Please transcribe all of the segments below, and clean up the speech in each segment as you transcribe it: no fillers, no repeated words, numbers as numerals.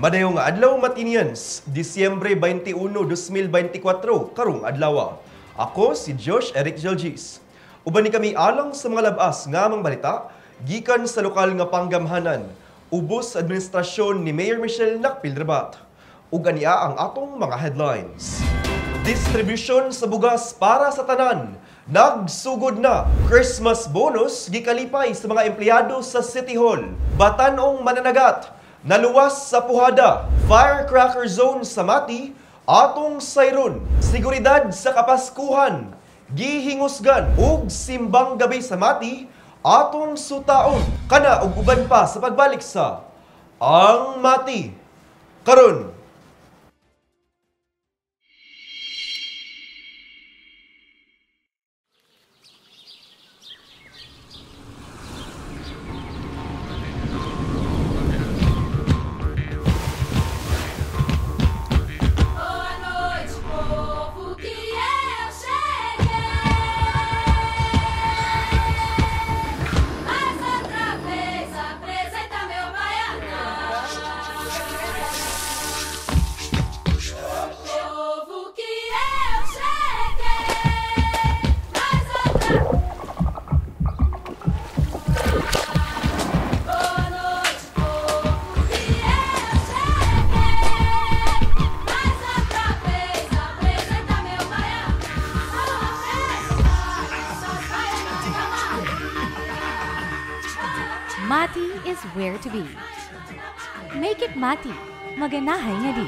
Madayong adlaw Matinians, Disyembre 21, 2024, karong adlaw. Ako si Josh Eric Gelgis. Uban ni kami alang sa mga labas nga mga balita, gikan sa lokal nga panggamhanan, ubos administrasyon ni Mayor Michelle Nakpilrabat. Ug ania ang atong mga headlines. Distribution sa bugas para sa tanan. Nagsugod na Christmas bonus gikalipay sa mga empleyado sa City Hall. Batanong mananagat, naluwas sa Puhada, firecracker zone sa Mati, atong sayron, seguridad sa Kapaskuhan, gihingusgan ug simbang gabi sa Mati, atong sutaon, kana ug uban pa sa pagbalik sa Ang Mati karon. Mati is where to be. Make it Mati. Maganahay nga di.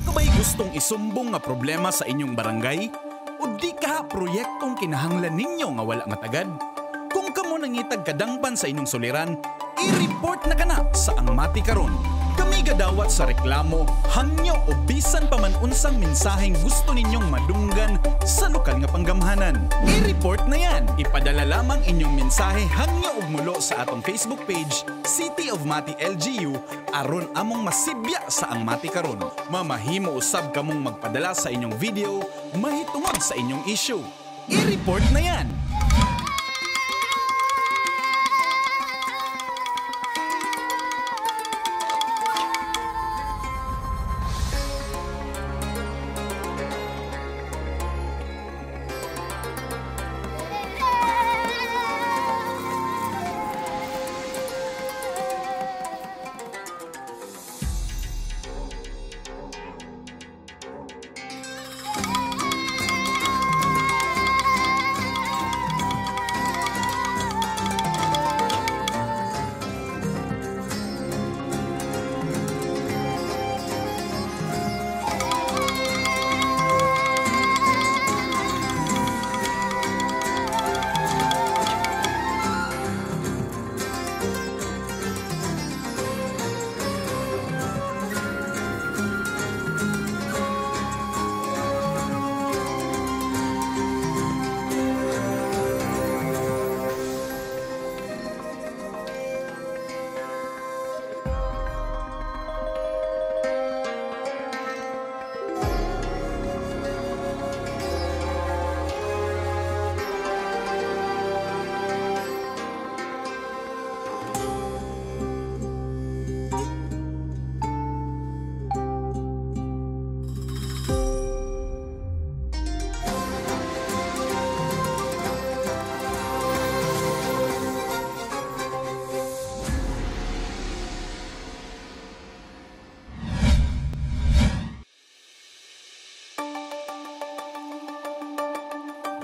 Kung may gustong isumbong nga problema sa inyong barangay, o di ka proyektong kinahanglan ninyo nga wala nga tagad, kung kamo nangitag kadangpan sa inyong suliran, i-report na kana sa Ang Mati karon. Kami gadawat sa reklamo, hangyo o bisan pa man unsang mensaheng gusto ninyong madunggan sa lokal nga panggamhanan. I-report na yan. Ipadala lamang inyong mensahe hangyo ug mulo sa atong Facebook page, City of Mati LGU, aron among masibya sa Ang Mati karon. Mamahimo usab kamong magpadala sa inyong video, mahitungod sa inyong issue. I-report na yan.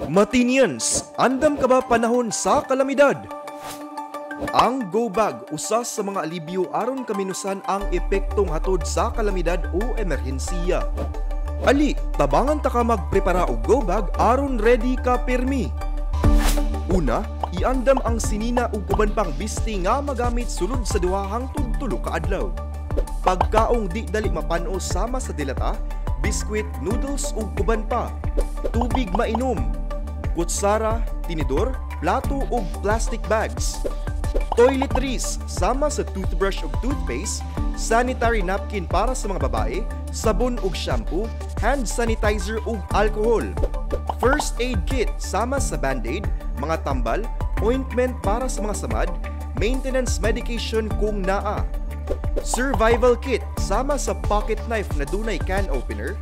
Matinians, andam ka ba panahon sa kalamidad? Ang Go Bag usa sa mga alibyo aron kaminusan ang epektong hatod sa kalamidad o emerhensiya. Ali, tabangan ta ka magprepara og Go Bag aron ready ka pirmi. Una, iandam ang sinina ug uban pang bisti nga magamit sulod sa duha hangtod tulo ka adlaw. Pagkaong di dali mapano sama sa dilata, biskwit, noodles ug uban pa. Tubig mainom, kutsara, tinidor, plato ug plastic bags. Toiletries sama sa toothbrush ug toothpaste, sanitary napkin para sa mga babae, sabon ug shampoo, hand sanitizer ug alcohol. First aid kit sama sa band-aid, mga tambal, ointment para sa mga samad, maintenance medication kung naa. Survival kit sama sa pocket knife na dunay can opener,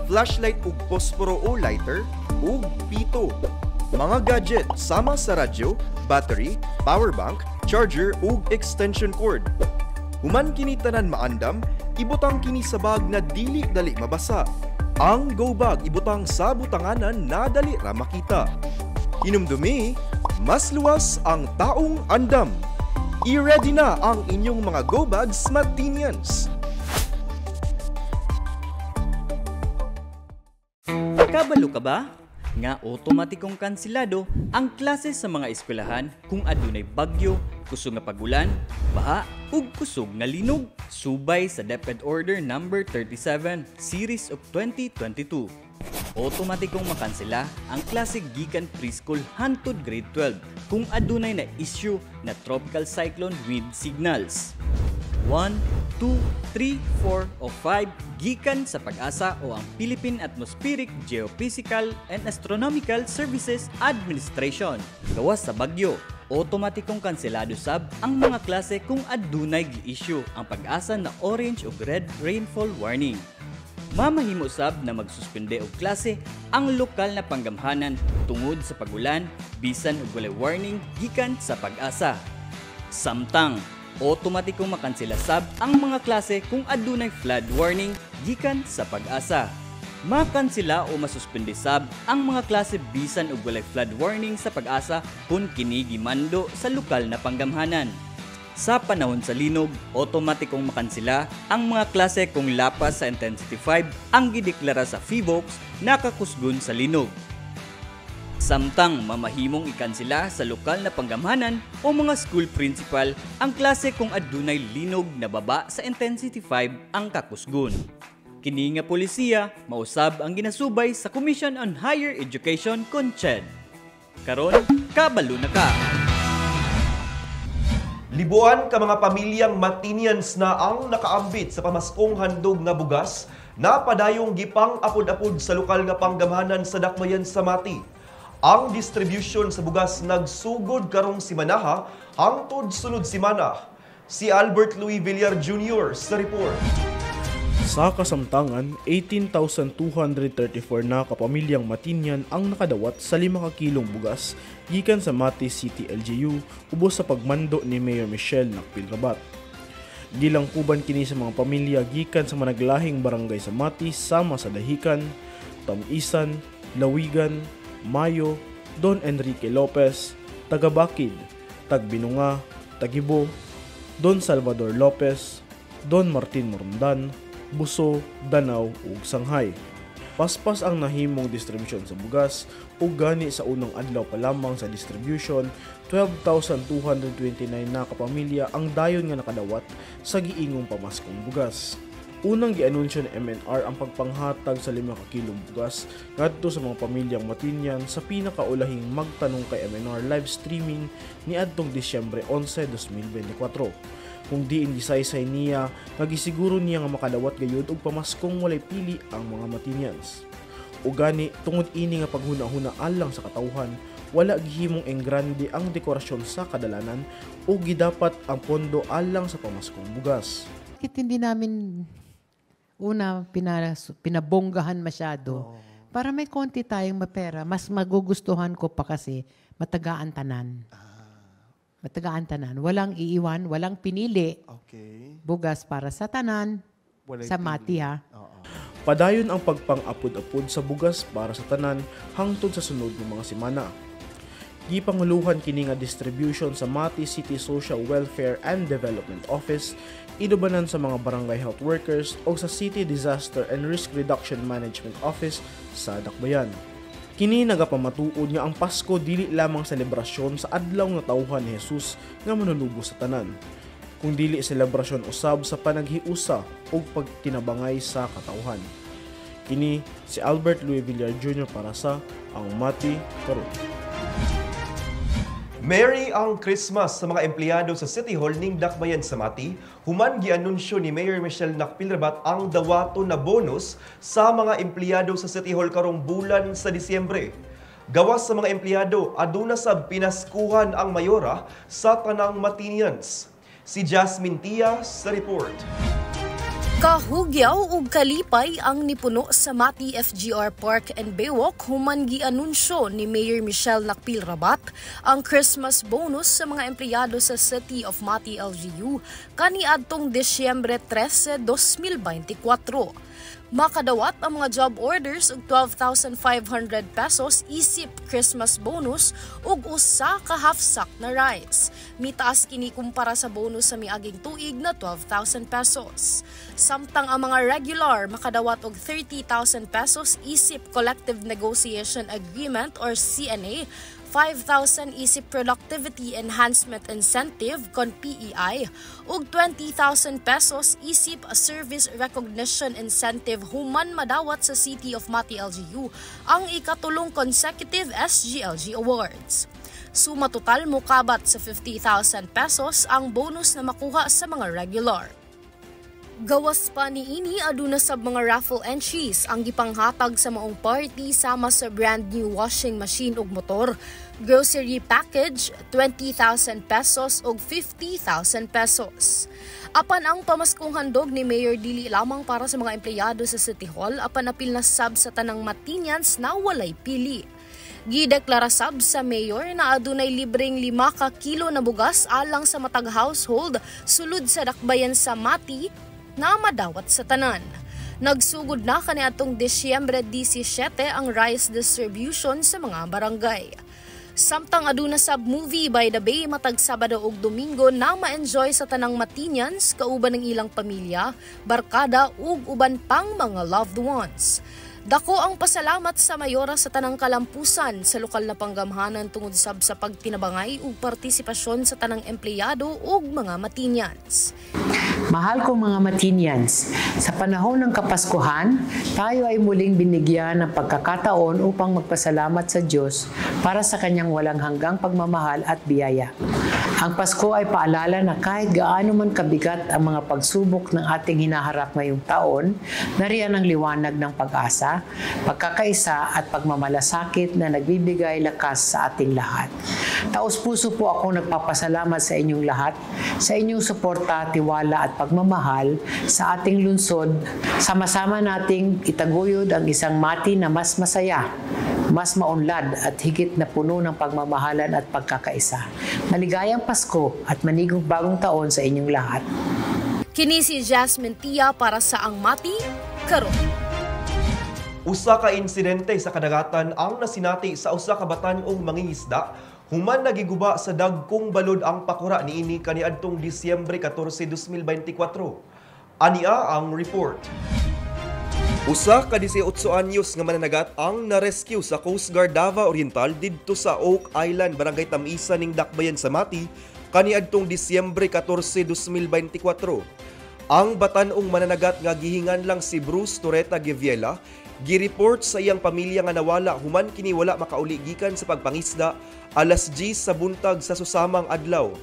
flashlight ug posporo o lighter, ug pito. Mga gadget sama sa radyo, battery, power bank, charger ug extension cord. Human kini tanan maandam, ibutang kini sa bag na dili dali mabasa. Ang go bag ibutang sa butanganan na dali ra makita. Hinumdumi, mas luwas ang taong andam. I-ready na ang inyong mga go bags, Matinians. Kabalo ka ba? Nga otomatikong kansilado ang klase sa mga eskwelahan kung adunay bagyo, kusog nga pagulan, baha, ug kusog nga linog. Subay sa DepEd Order No. 37 Series of 2022. Otomatikong makansela ang klase gikan preschool hangtod grade 12 kung adunay na issue na tropical cyclone wind signals. 1, 2, 3, 4 o 5 gikan sa PAG-ASA o ang Philippine Atmospheric, Geophysical and Astronomical Services Administration. Gawas sa bagyo, otomatikong kanselado sab ang mga klase kung adunay gi-issue ang PAG-ASA na orange o red rainfall warning. Mamahimo sab na magsuspende og klase ang lokal na panggamhanan tungod sa pagulan bisan og walay warning gikan sa PAG-ASA. Samtang otomatikong makansela sab ang mga klase kung adunay flood warning gikan sa PAG-ASA. Makansela o masuspende sab ang mga klase bisan og walay flood warning sa PAG-ASA kung kini gimando sa lokal na panggamhanan. Sa panahon sa linog, otomatikong makansela ang mga klase kung lapas sa intensity 5 ang gideklara sa PHIVOLCS nakakusgon sa linog. Samtang mamahimong ikansela sa lokal na panggamhanan o mga school principal ang klase kung adunay linog na baba sa intensity 5 ang kakusgon. Kini nga polisiya mausab ang ginasubay sa Commission on Higher Education CONCHED. Karon, kabalo na ka! Libuan ka mga pamilyang Matinians na ang nakaambit sa pamaskong handog nga bugas na padayong gipang apod-apod sa lokal nga panggamhanan sa Dakbayan sa Mati. Ang distribution sa bugas nagsugod karong simanaha hangtod sunod simana. Si Albert Louis Villar Jr. sa report. Sa kasamtangan, 18,234 na kapamilyang Matinian ang nakadawat sa 5 kilong bugas gikan sa Mati City LGU ubos sa pagmando ni Mayor Michelle Nakpil-Rabat. Gilangkuban kini sa mga pamilya gikan sa managlahing barangay sa Mati sama sa Dahican, Tamisan, Lawigan, Mayo, Don Enrique Lopez, Tagabakid, Tagbinunga, Tagibo, Don Salvador Lopez, Don Martin Morondan, Buso, Danau ug Sanghay. Paspas ang nahimong distribution sa bugas ug gani sa unang adlaw pa lamang sa distribution, 12,229 na kapamilya ang dayon nga nakadawat sa giingong pamaskong bugas. Unang gianunsyo ng MNR ang pagpanghatag sa 5 kilong bugas ngadto sa mga pamilyang Matinian sa pinakaulahing magtanong kay MNR live streaming ni adtong Disyembre 11, 2024. Kung diin gisaysay niya, nagisiguro niya nga makadawat gayud og pamaskong walay pili ang mga Matinians. Ug gani tungod ini nga paghuna-huna alang sa katawhan, wala gihimong enggrande ang dekorasyon sa kadalanan ug gidapat ang pondo alang sa pamaskong bugas. Hindi namin pinabonggahan masyado. Para may konti tayong mapera, mas magugustuhan ko pa kasi matagaan tanan. Matagaan tanan. Walang iiwan, walang pinili. Okay. Bugas para sa tanan, Walay sa pili. Mati ha. Padayon ang pagpang-apod-apod sa bugas para sa tanan hangtod sa sunod ng mga semana. Gipanguluhan kini nga distribution sa Mati City Social Welfare and Development Office, inubanan sa mga barangay health workers o sa City Disaster and Risk Reduction Management Office sa Dakbayan. Kini nagapamatuod nga ang Pasko dili lamang selebrasyon sa adlaw nga tawhan ni Jesus nga manulubos sa tanan, kung dili selebrasyon usab sa panaghiusa o pagtinabangay sa katawhan. Kini si Albert Louis Villar Jr. para sa Ang Mati Karon. Merry ang Christmas sa mga empleyado sa City Hall ning Dakbayan sa Mati. Human gianunsyo ni Mayor Michelle Nakpilrabat ang dawato na bonus sa mga empleyado sa City Hall karong bulan sa Disyembre. Gawas sa mga empleyado, aduna sab pinaskuhan ang mayora sa tanang Matinians. Si Jasmine Tia sa report. Kahugyaw ug kalipay ang nipuno sa Mati FGR Park and Baywalk human gianunsyo ni Mayor Michelle Nakpilrabat ang Christmas bonus sa mga empleyado sa City of Mati LGU kaniadtong Disyembre 13, 2024. Makadawat ang mga job orders og 12,500 pesos isip Christmas bonus ug usa ka half sack na rice. Mitaas kini kumpara sa bonus sa miaging tuig na 12,000 pesos. Samtang ang mga regular makadawat og 30,000 pesos isip Collective Negotiation Agreement or CNA, 5,000 isip Productivity Enhancement Incentive kon PEI ug 20,000 pesos isip a Service Recognition Incentive human madawat sa City of Mati LGU ang ikatulong consecutive SGLG Awards. Suma total mokabat sa 50,000 pesos ang bonus na makuha sa mga regular. Gawas pa niini aduna sab mga raffle entries ang gipanghatag sa maong party sama sa brand new washing machine ug motor, grocery package 20,000 pesos ug 50,000 pesos. Apan ang pamaskong handog ni Mayor dili lamang para sa mga empleyado sa City Hall apan apil na sab sa tanang Matinians na walay pili. Gideklara sab sa mayor na adunay libreng 5 ka kilo na bugas alang sa matag household sulod sa Dakbayan sa Mati na madawat sa tanan. Nagsugod na kaniadtong Disyembre 17 ang rice distribution sa mga barangay. Samtang aduna sab movie by the Bay matag Sabado ug Domingo na ma-enjoy sa tanang Matinians kauban ng ilang pamilya, barkada ug uban pang mga loved ones. Dako ang pasalamat sa mayora sa tanang kalampusan sa lokal na panggamhanan tungod sab sa pagtinabangay ug partisipasyon sa tanang empleyado ug mga Matinians. Mahal kong mga Matinians, sa panahon ng Kapaskuhan, tayo ay muling binigyan ng pagkakataon upang magpasalamat sa Diyos para sa kanyang walang hanggang pagmamahal at biyaya. Ang Pasko ay paalala na kahit gaano man kabigat ang mga pagsubok ng ating hinaharap ngayong taon, nariyan ang liwanag ng pag-asa, pagkakaisa at pagmamalasakit na nagbibigay lakas sa ating lahat. Taos-puso po ako nagpapasalamat sa inyong lahat, sa inyong suporta, tiwala at pagmamahal sa ating lungsod. Sama-sama nating itaguyod ang isang Mati na mas masaya, mas maunlad at higit na puno ng pagmamahalan at pagkakaisa. Maligayang Pasko at manigong bagong taon sa inyong lahat. Kini si Jasmine Tia para sa Ang Mati karon. Usa ka insidente sa kadagatan ang nasinati sa usa ka batan-ong mangingisda human nagiguba sa dagkong balod ang pakura niini kaniadtong Disyembre 14, 2024. Ania ang report. Usa ka 18 anyos nga mananagat ang na-rescue sa Coast Guard Davao Oriental didto sa Oak Island, Barangay Tamisan ning Dakbayan sa Mati kaniadtong Disyembre 14, 2024. Ang batan-ong mananagat nga gihingan lang si Bruce Torreta Giviela gireport sa iyang pamilya nga nawala human kini wala makauli gikan sa pagpangisda alas 10 sa buntag sa susamang adlaw.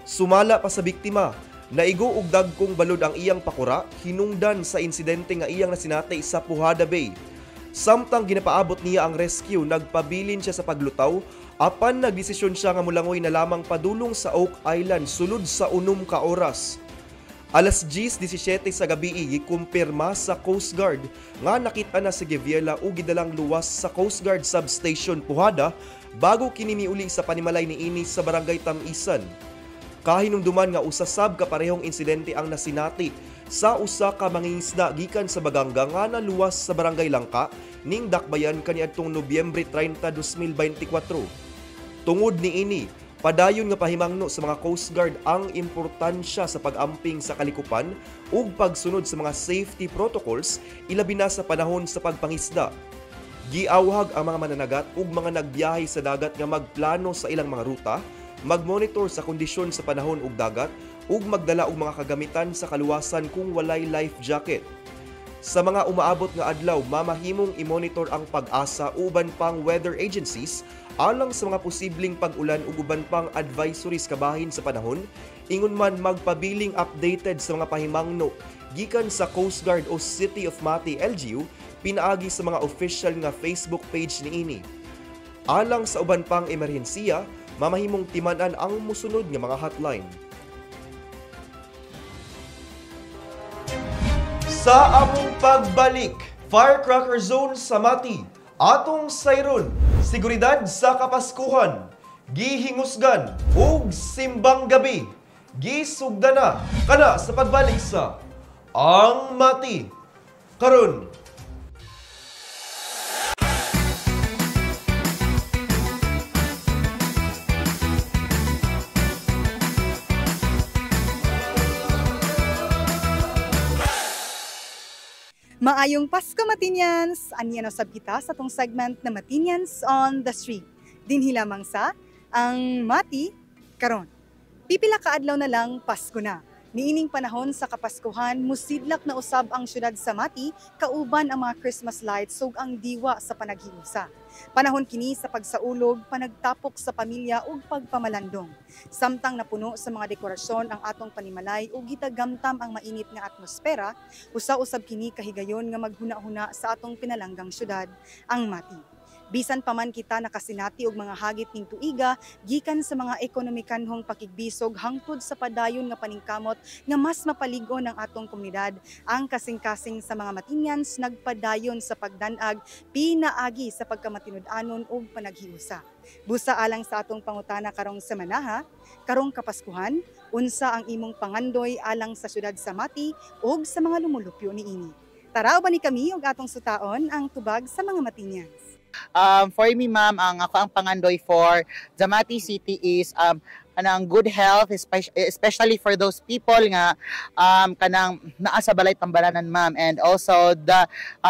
Sumala pa sa biktima, naigo og dagkong balod ang iyang pakura hinungdan sa insidente nga iyang nasinati sa Puhada Bay. Samtang ginapaabot niya ang rescue, nagpabilin siya sa paglutaw apan nagdesisyon siya nga mulangoy na lamang padulong sa Oak Island sulod sa 6 ka oras. Alas 10:17 sa gabi gikumpirma sa Coast Guard nga nakita na si Giviela ug gidalang luwas sa Coast Guard Substation Puhada bago kini miuli sa panimalay niini sa Barangay Tamisan. Kahinumduman nga usasab ka parehong insidente ang nasinati sa usa ka mangingisda gikan sa Baganga nga naluwas sa Barangay Langka ning Dakbayan kaniadtong Nobyembre 30, 2024. Tungod niini, padayon nga pahimangno sa mga Coast Guard ang importansya sa pag-amping sa kalikupan ug pagsunod sa mga safety protocols ilabi na sa panahon sa pagpangisda. Giawhag ang mga mananagat ug mga nagbiyahe sa dagat nga magplano sa ilang mga ruta, magmonitor sa kondisyon sa panahon ug dagat ug magdala og mga kagamitan sa kaluwasan kung walay life jacket. Sa mga umaabot nga adlaw, mamahimong i-monitor ang pag-asa uban pang weather agencies alang sa mga posibleng pag-ulan ug uban pang advisories kabahin sa panahon, ingon man magpabiling updated sa mga pahimangno gikan sa Coast Guard o City of Mati LGU pinaagi sa mga official nga Facebook page niini. Alang sa uban pang emerhensiya, mamahimong timan-an ang musunod nga mga hotline. Sa among pagbalik, Firecracker Zone sa Mati, atong sayron, seguridad sa Kapaskuhan, gihingusgan ug simbang gabi, gisugdana kana sa pagbalik sa Ang Mati karon. Maayong Pasko, Matinians! Aniyan o sabita sa tong segment na Matinians on the Street. Dinhi lamang sa Ang Mati karon. Pipila ka adlaw na lang Pasko na. Niining panahon sa Kapaskuhan, musidlak na usab ang syudad sa Mati, kauban ang mga Christmas lights ug ang diwa sa panaghiusa. Panahon kini sa pagsaulog, panagtapok sa pamilya ug pagpamalandong. Samtang napuno sa mga dekorasyon ang atong panimalay ug gitagamtam ang mainit nga atmosfera, usa-usab kini kahigayon nga maghuna-huna sa atong pinalanggang syudad, ang Mati. Bisan pa man kita nakasinati og mga hagit ning tuiga gikan sa mga ekonomikanhong pakigbisog hangtod sa padayon nga paningkamot nga mas mapaligon ang atong komunidad, ang kasing-kasing sa mga Matinians nagpadayon sa pagdanag pinaagi sa pagkamatinud-anon ug panaghiusa. Busa alang sa atong pangutana karong semana, karong Kapaskuhan, unsa ang imong pangandoy alang sa syudad sa Mati ug sa mga lumulupyo niini. Tara ba ni kami ug atong sutaon ang tubag sa mga Matinians. For me, ma'am, ang pangandoy for Mati City is kanang good health, especially for those people nga kanang naa sa balay tambalanan, ma'am. And also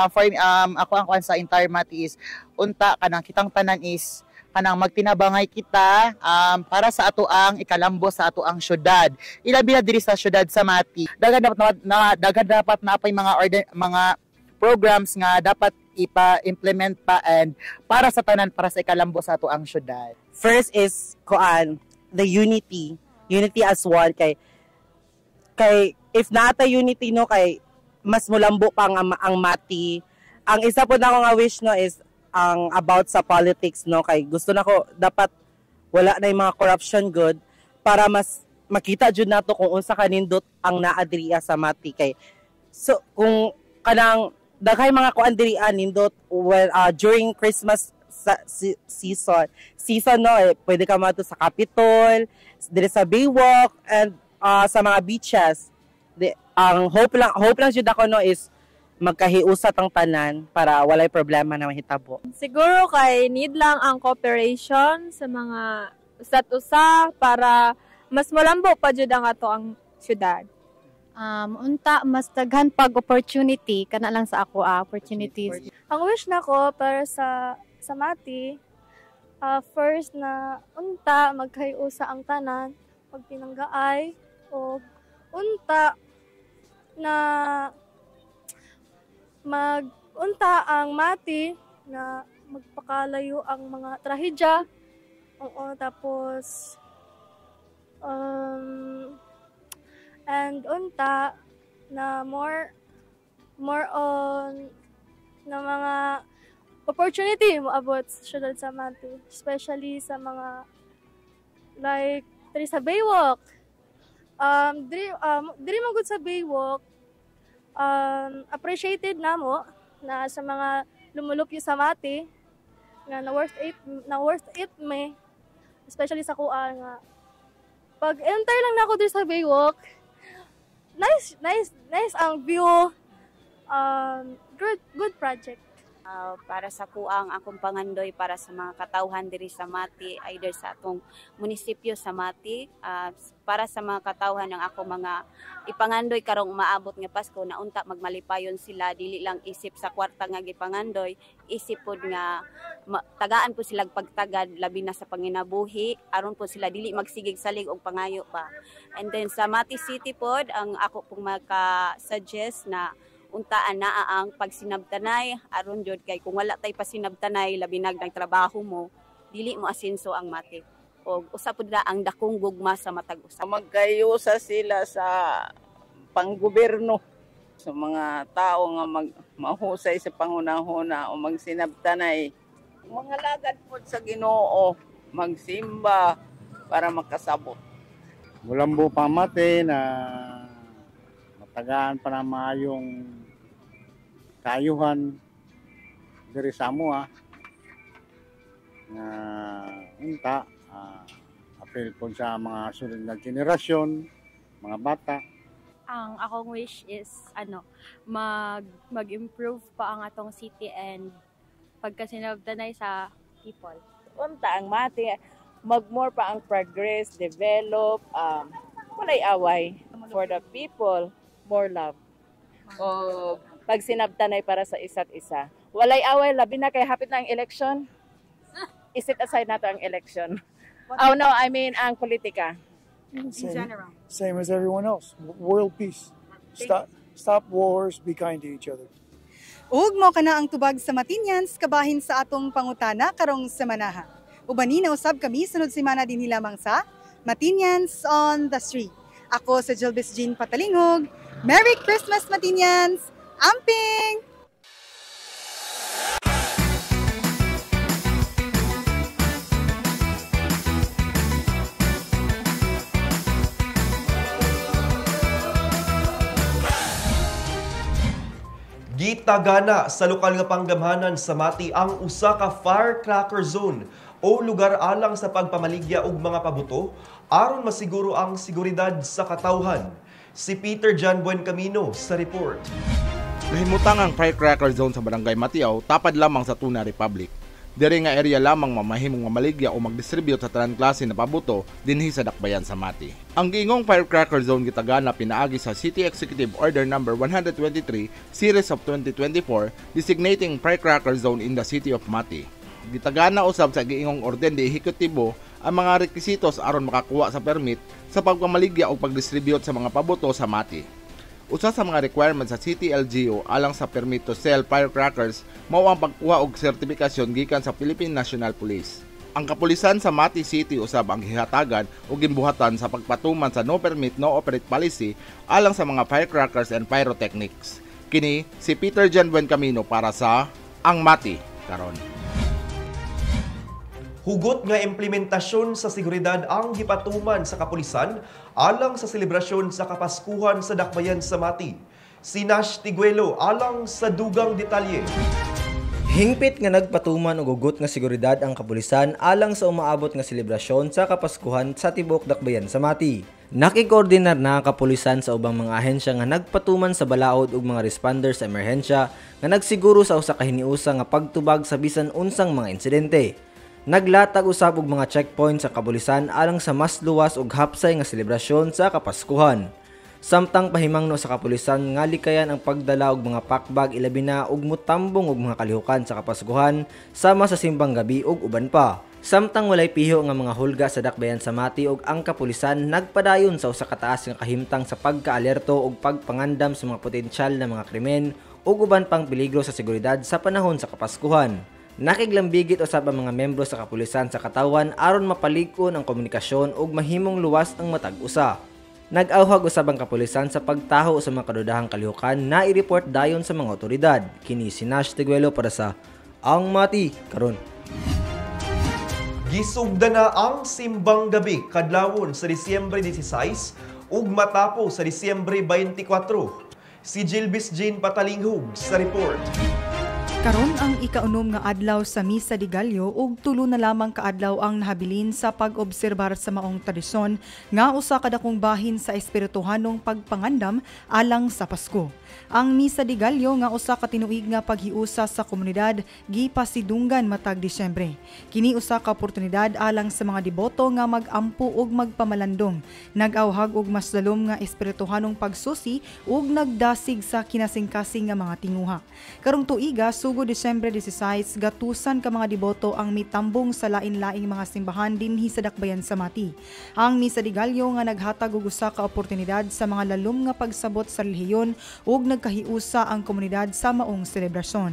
for ako ang sa entire Mati is unta kanang kitang tanan is kanang magtinabangay kita para sa ato ang ikalambo sa ato ang syudad. Ilabi na diri sa syudad sa Mati. Dagan dapat na pay mga programs nga dapat ipa-implement pa and para sa tanan, para sa ikalambo sa ato ang syudad. First is the unity as one kay if nata unity no kay mas mulambo pa ang Mati. Ang isa po na ako nga wish no is ang about sa politics no kay gusto nako dapat wala na yung mga corruption good para mas makita jud nato kung unsa kanindot ang naadriya sa Mati kay so kung kanang daghay mga kuan diri nindot during Christmas season no pwede ka mato sa Capitol, diri sa Baywalk and sa mga beaches. Ang hope lang jud ako no is magkahiusat ang tanan para walay problema na mahitabo. Siguro kay need lang ang cooperation sa mga usa para mas molambo pa jud ang ato ang syudad. Unta mas daghan pag opportunity kana lang sa ako opportunities. Ang wish nako para sa Mati, first na unta magkahiusa ang tanan, magpinanggaay o unta na magunta ang Mati na magpakalayo ang mga trahedya. Oo, tapos and unta na more on na mga opportunity mo abot sa syudad sa Mati, especially sa mga like diri sa Baywalk. Diri man gud sa Baywalk, appreciated namo na sa mga lumulupyo sa Mati nga na worth it me, especially sa kuan nga pag enter lang nako diri sa Baywalk. Nice ang view. Good project. Para sa kuang akong pangandoy para sa mga katawhan diri sa Mati, either sa atong munisipyo sa Mati, para sa mga katawhan ng ako mga ipangandoy karong maabot nga Pasko na unta magmalipayon sila, dili lang isip sa kwarta nga gipangandoy, isip pod nga tagaan po sila pagtagad labi na sa panginabuhi aron po sila dili magsigig salig og pangayo pa. And then sa Mati City pod ang ako pong maka-suggest na untaan naa ang pagsinabtanay aron jud kay kung wala tay pasinabtanay labi nagtrabaho mo dili mo asenso ang matik. O usa pud na ang dakong gugma sa matag usa. Magkayusa sila sa panggobyerno sa mga tao nga mahusay sa pangunahuna o magsinabtanay. Mga lagad po sa Ginoo, magsimba para makasabot. Mulambo pamati na matagaan pa na maayong kayuhan diri sa amoa na unta apel po sa mga sunod na generasyon, mga bata. Ang akong wish is mag-improve pa ang atong city and pagkasinabtanay sa people. Unta ang mati, mag-more pa ang progress, develop, walay away for the people, more love. O pagsinabtanay para sa isa't isa. Walay away, labi na kay hapit na ang election. Isit aside nato ang election. Oh no, I mean ang politika. In general. Same as everyone else. World peace. Stop wars, be kind to each other. Ug mo kana ang tubag sa Matinyans kabahin sa atong pangutana karong semanaha. Ubani na usab kami sunod semana din lamang sa Matinyans on the Street. Ako sa Jilbis Jean Patalingog. Merry Christmas Matinyans! Amping! Gitagana sa lokal nga panggamhanan sa Mati ang usa ka firecracker zone o lugar alang sa pagpamaligya og mga pabuto aron masiguro ang seguridad sa katawhan. Si Peter John Buencamino sa report. Nahimutang ang firecracker zone sa Barangay Matiaw tapad lamang sa Tuna Republic. Diri nga area lamang mamahimong mamaligya o mag-distribute sa tanan klase na pabuto dinhi sa Dakbayan sa Mati. Ang giingong firecracker zone gitagana pinaagi sa City Executive Order No. 123 Series of 2024 designating firecracker zone in the City of Mati. Gitagana usab sa giingong orden di ehekutibo ang mga requisitos aron makakuha sa permit sa pagpamaligya o pagdistribute sa mga pabuto sa Mati. Usa sa mga requirements sa City LGU alang sa permit to sell firecrackers mao ang pagkuha og sertipikasyon gikan sa Philippine National Police. Ang kapulisan sa Mati City usab ang gihatagan o gimbuhatan sa pagpatuman sa no permit no operate policy alang sa mga firecrackers and pyrotechnics. Kini si Peter John Buencamino para sa Ang Mati karon. Hugot nga implementasyon sa seguridad ang gipatuman sa kapulisan alang sa selebrasyon sa Kapaskuhan sa Dakbayan sa Mati. Si Nash Tiguelo alang sa dugang detalye. Hingpit nga nagpatuman og hugot nga seguridad ang kapulisan alang sa umaabot nga selebrasyon sa Kapaskuhan sa tibuok Dakbayan sa Mati. Nakikoordinar na ang kapulisan sa ubang mga ahensya nga nagpatuman sa balaod ug mga responders sa emerhensya nga nagsiguro sa usa ka hiniusa nga pagtubag sa bisan unsang mga insidente. Naglatag usab og mga checkpoints sa kapulisan alang sa mas luwas ug hapsay nga selebrasyon sa Kapaskuhan. Samtang pahimangno sa kapulisan nga likayan ang pagdala og mga pakbag ilabi na og mutambong og mga kalihukan sa Kapaskuhan sama sa simbang gabi ug uban pa. Samtang walay piho nga mga hulga sa Dakbayan sa Mati ug ang kapulisan nagpadayon sa usa ka taas nga kahimtang sa pagkaalerto ug pagpangandam sa mga potensyal na mga krimen ug uban pang peligro sa seguridad sa panahon sa Kapaskuhan. Nakiglambigit usab ang mga membro sa kapulisan sa katawan aron mapalig-on ang komunikasyon ug mahimong luwas ang matag usa. Nag-awhag usab ang kapulisan sa pagtaho sa mga kadudahang kalihukan na i-report dayon sa mga otoridad. Kini si Nash Tiguelo para sa Ang Mati karon. Gisugda na ang simbang gabi kadlawon sa Disyembre 16 ug matapos sa Disyembre 24. Si Jilbis Jean Patalinghog sa report. Karon ang ikaunom nga adlaw sa Misa de Gallo ug tulo na lamang kaadlaw ang nahabilin sa pag-obserbar sa maong tradisyon nga usa ka dakong bahin sa espirituhanong pagpangandam alang sa Pasko. Ang Misa de Gallo nga usa ka tinuig nga paghiusa sa komunidad gipasidunggan matag Disyembre. Kini usa ka oportunidad alang sa mga deboto nga mag-ampo ug magpamalandong, nag-awhag og mas lalom nga espirituhanong pagsusi ug nagdasig sa kinasingkasing nga mga tinguha. Karong tuiga sugo Disyembre 16, gatusan ka mga deboto ang mitambong sa lain-laing mga simbahan dinhi sa Dakbayan sa Mati. Ang Misa de Gallo nga naghatag og usa ka oportunidad sa mga lalom nga pagsabot sa relihiyon ug ug nagkahiusa ang komunidad sa maong selebrasyon.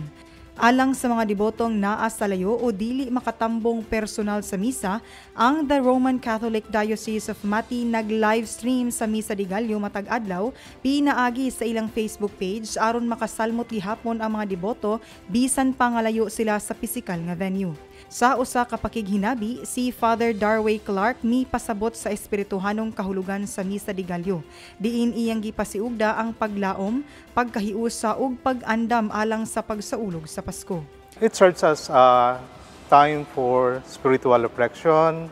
Alang sa mga debotong naa sa layo o dili makatambong personal sa misa, ang The Roman Catholic Diocese of Mati nag-livestream sa Misa de Gallo matag adlaw pinaagi sa ilang Facebook page aron makasalmot gihapon ang mga deboto bisan pa nga layo sila sa pisikal nga venue. Sa usa ka pakighinabi, si Father Darway Clark mi pasabot sa espirituhanong kahulugan sa Misa de Gallo. Diin iyang gipasiugda ang paglaom, pagkahiusa ug pag-andam alang sa pagsaulog sa Pasko. It serves as a time for spiritual reflection,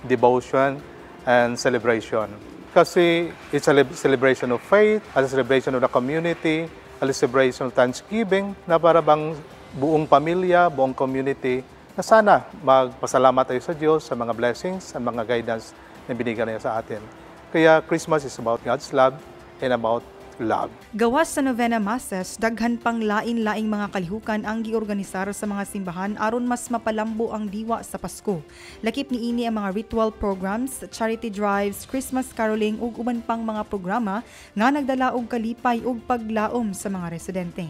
devotion, and celebration. Kasi it's a celebration of faith, a celebration of the community, a celebration of thanksgiving na para bang buong pamilya, buong community na sana magpasalamat tayo sa Diyos sa mga blessings at mga guidance na binigyan niya sa atin. Kaya Christmas is about God's love and about love. Gawas sa Novena Masses, daghan pang lain-laing mga kalihukan ang giorganisar sa mga simbahan aron mas mapalambo ang diwa sa Pasko. Lakip niini ang mga ritual programs, charity drives, Christmas caroling ug uban pang mga programa nga nagdala og kalipay ug paglaom sa mga residente.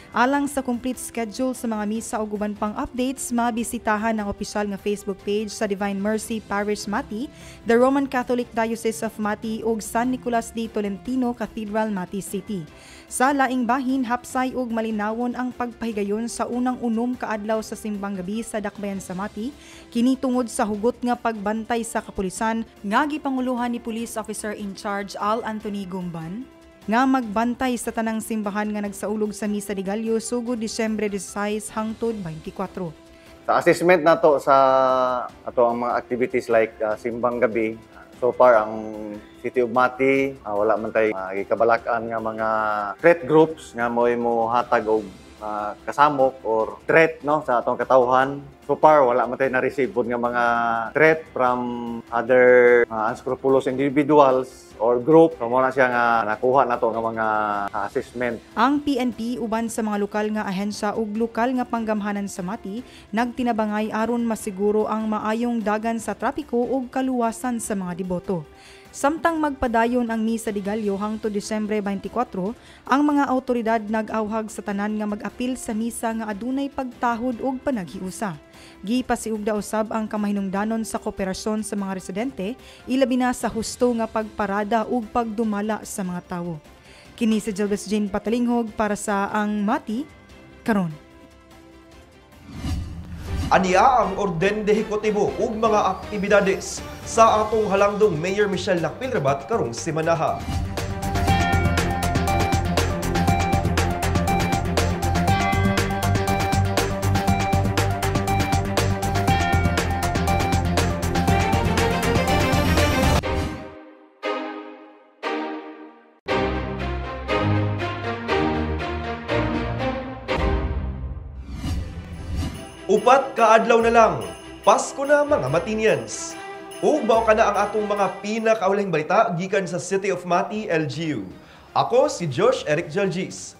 Alang sa complete schedule sa mga misa o guban pang updates, mabisitahan ang opisyal nga Facebook page sa Divine Mercy Parish Mati, The Roman Catholic Diocese of Mati ug San Nicolas de Tolentino Cathedral Mati City. Sa laing bahin, hapsay ug malinawon ang pagpahigayon sa unang unom kaadlaw sa simbang gabi sa Dakbayan sa Mati, kini tungod sa hugot nga pagbantay sa kapulisan nga gipanguluhan ni Police Officer in Charge Al Anthony Gumban nga magbantay sa tanang simbahan nga nagsaulog sa Misa de Gallo sugod Disyembre 16 hangtod 24. Sa assessment nato sa ato ang mga activities like simbang gabi, so far ang City of Mati wala man tay gikabalakan nga mga threat groups nga mo'y mo hatag og kasamok or threat no sa atong katawhan. So far wala man tay na-receive nga mga threat from other unscrupulous individuals or group. So mo na siya nga nakuha nato nga mga assessment. Ang PNP uban sa mga lokal nga ahensya ug lokal nga panggamhanan sa Mati nagtinabangay aron masiguro ang maayong dagan sa trapiko ug kaluwasan sa mga deboto. Samtang magpadayon ang Misa de Gallo hangtod Disyembre 24, ang mga awtoridad nag-awhag sa tanan nga mag-apil sa misa nga adunay pagtahod ug panaghiusa. Gipasiugda usab ang kamahinungdanon sa kooperasyon sa mga residente, ilabi na sa husto nga pagparada ug pagdumala sa mga tawo. Kini si Jelbes Jane Patalinghog para sa Ang Mati Karon. Ania ang orden de ejecutibo ug mga aktibidades sa atong halangdong Mayor Michelle Nakpil Rabat karong semanaha. Upat ka adlaw na lang, Pasko na mga Matinians. Ug bao ka na ang atong mga pinakaulahing balita gikan sa City of Mati, LGU. Ako si Josh Eric Jalgis.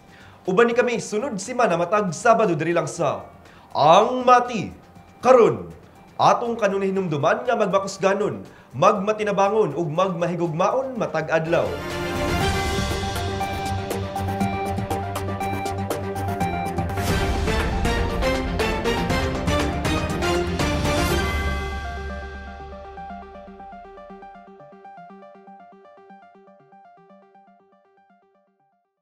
Uban ni kami sunod semana matag Sabado diri lang sa Ang Mati Karon. Atong kanunay hinumduman nga magbakusganon, magmatinabangon ug magmahigugmaon matag adlaw.